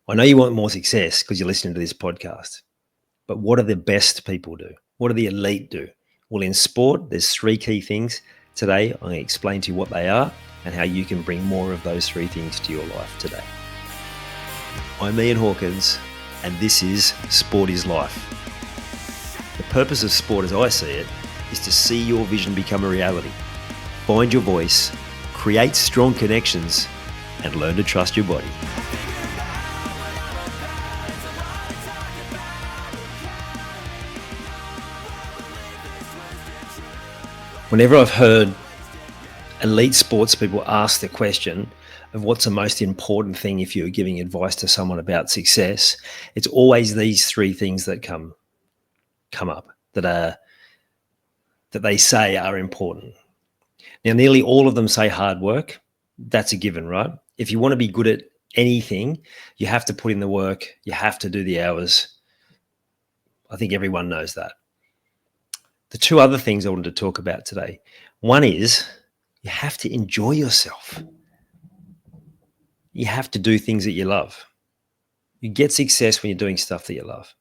I know you want more success because you're listening to this podcast, but what do the best people do? What do the elite do? Well, in sport, there's three key things. Today, I'm going to explain to you what they are and how you can bring more of those three things to your life today. I'm Ian Hawkins, and this is Sport is Life. The purpose of sport, as I see it, is to see your vision become a reality. Find your voice, create strong connections, and learn to trust your body. Whenever I've heard elite sports people ask the question of what's the most important thing if you're giving advice to someone about success, it's always these three things that come up that they say are important. Now, nearly all of them say hard work. That's a given, right? If you want to be good at anything, you have to put in the work. You have to do the hours. I think everyone knows that. The two other things I wanted to talk about today. One is you have to enjoy yourself. You have to do things that you love. You get success when you're doing stuff that you love.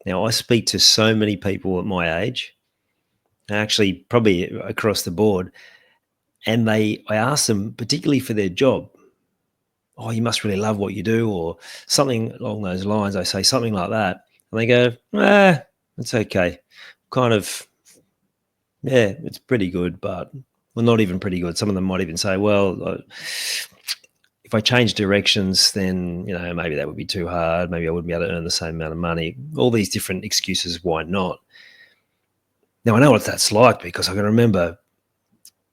Now, I speak to so many people at my age, actually probably across the board, and I ask them, particularly for their job, oh, you must really love what you do, or something along those lines. I say something like that, and they go, it's okay. Kind of, yeah, it's pretty good, but well, not even pretty good. Some of them might even say, well, if I change directions, then, maybe that would be too hard. Maybe I wouldn't be able to earn the same amount of money. All these different excuses, why not? Now, I know what that's like because I can remember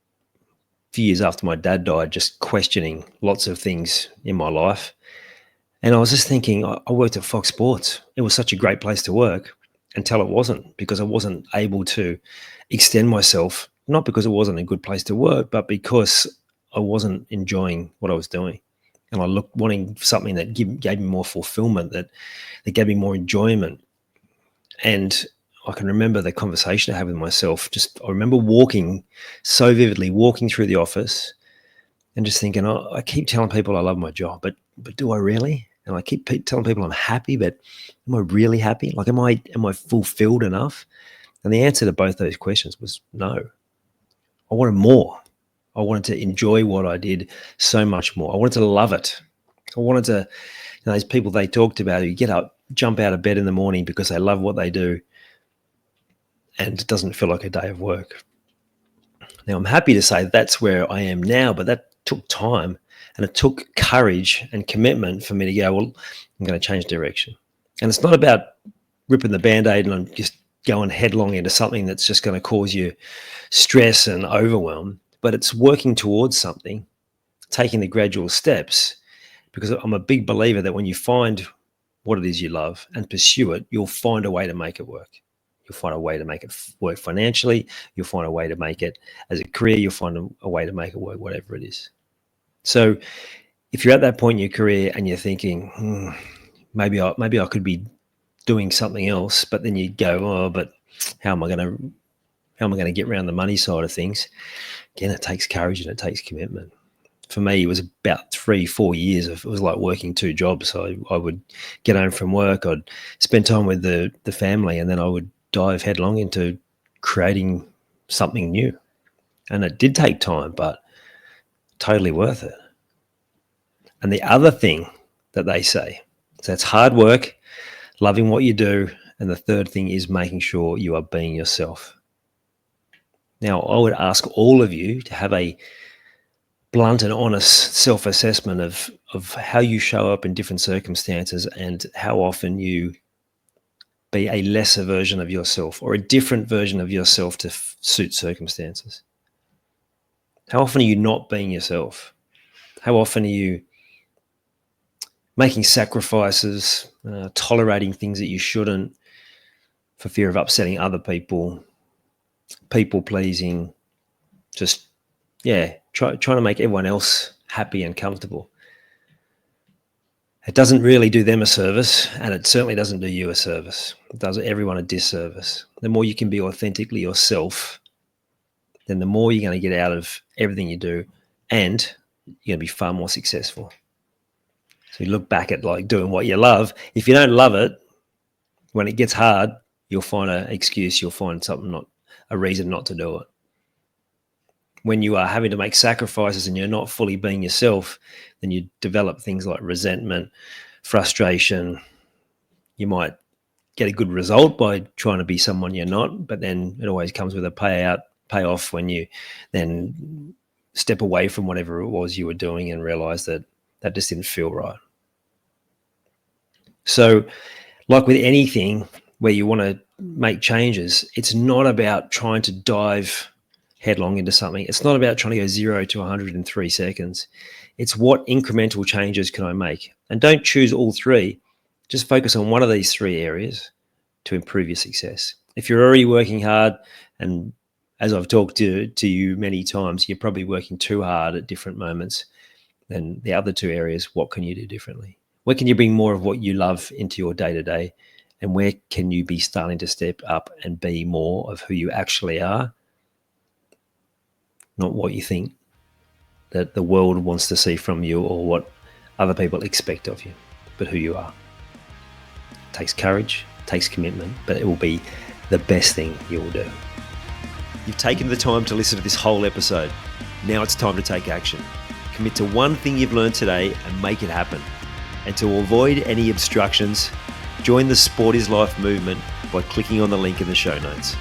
a few years after my dad died, just questioning lots of things in my life. And I was just thinking, I worked at Fox Sports. It was such a great place to work until it wasn't, because I wasn't able to extend myself, not because it wasn't a good place to work, but because I wasn't enjoying what I was doing. And I looked wanting something that gave me more fulfillment, that gave me more enjoyment. And I can remember the conversation I had with myself. I remember walking through the office and just thinking, I keep telling people I love my job, but do I really? And I keep telling people I'm happy, but am I really happy? Like, am I fulfilled enough? And the answer to both those questions was no. I wanted more. I wanted to enjoy what I did so much more. I wanted to love it. I wanted to, those people they talked about who get up, jump out of bed in the morning because they love what they do, and it doesn't feel like a day of work. Now, I'm happy to say that's where I am now, but that took time, and it took courage and commitment for me to go, well, I'm going to change direction. And it's not about ripping the Band-Aid and just going headlong into something that's just going to cause you stress and overwhelm, but it's working towards something, taking the gradual steps, because I'm a big believer that when you find what it is you love and pursue it, you'll find a way to make it work. You'll find a way to make it work financially. You'll find a way to make it as a career. You'll find a way to make it work, whatever it is. So if you're at that point in your career and you're thinking, maybe I could be doing something else, but then you go, but how am I going to get around the money side of things? Again, it takes courage and it takes commitment. For me, it was about 3-4 years. It was like working two jobs. So I would get home from work, I'd spend time with the family, and then I would dive headlong into creating something new. And it did take time, but totally worth it. And the other thing that they say, so it's hard work, loving what you do, and the third thing is making sure you are being yourself. Now, I would ask all of you to have a blunt and honest self-assessment of how you show up in different circumstances and how often you be a lesser version of yourself or a different version of yourself to suit circumstances. How often are you not being yourself? How often are you making sacrifices, tolerating things that you shouldn't for fear of upsetting other people, people pleasing, just, trying to make everyone else happy and comfortable? It doesn't really do them a service, and it certainly doesn't do you a service. It does everyone a disservice. The more you can be authentically yourself, then the more you're going to get out of everything you do, and you're going to be far more successful. So you look back at like doing what you love. If you don't love it, when it gets hard, you'll find an excuse. You'll find a reason not to do it. When you are having to make sacrifices and you're not fully being yourself, then you develop things like resentment, frustration. You might get a good result by trying to be someone you're not, but then it always comes with a payoff when you then step away from whatever it was you were doing and realize that just didn't feel right. So, like with anything where you want to make changes, it's not about trying to dive headlong into something. It's not about trying to go 0 to 100 in 3 seconds. It's what incremental changes can I make? And don't choose all three. Just focus on one of these 3 areas to improve your success. If you're already working hard, and as I've talked to you many times, you're probably working too hard at different moments, then the other 2 areas, what can you do differently? Where can you bring more of what you love into your day-to-day? And where can you be starting to step up and be more of who you actually are? Not what you think that the world wants to see from you or what other people expect of you, but who you are. It takes courage, it takes commitment, but it will be the best thing you will do. You've taken the time to listen to this whole episode. Now it's time to take action. Commit to one thing you've learned today and make it happen. And to avoid any obstructions, join the Sport is Life movement by clicking on the link in the show notes.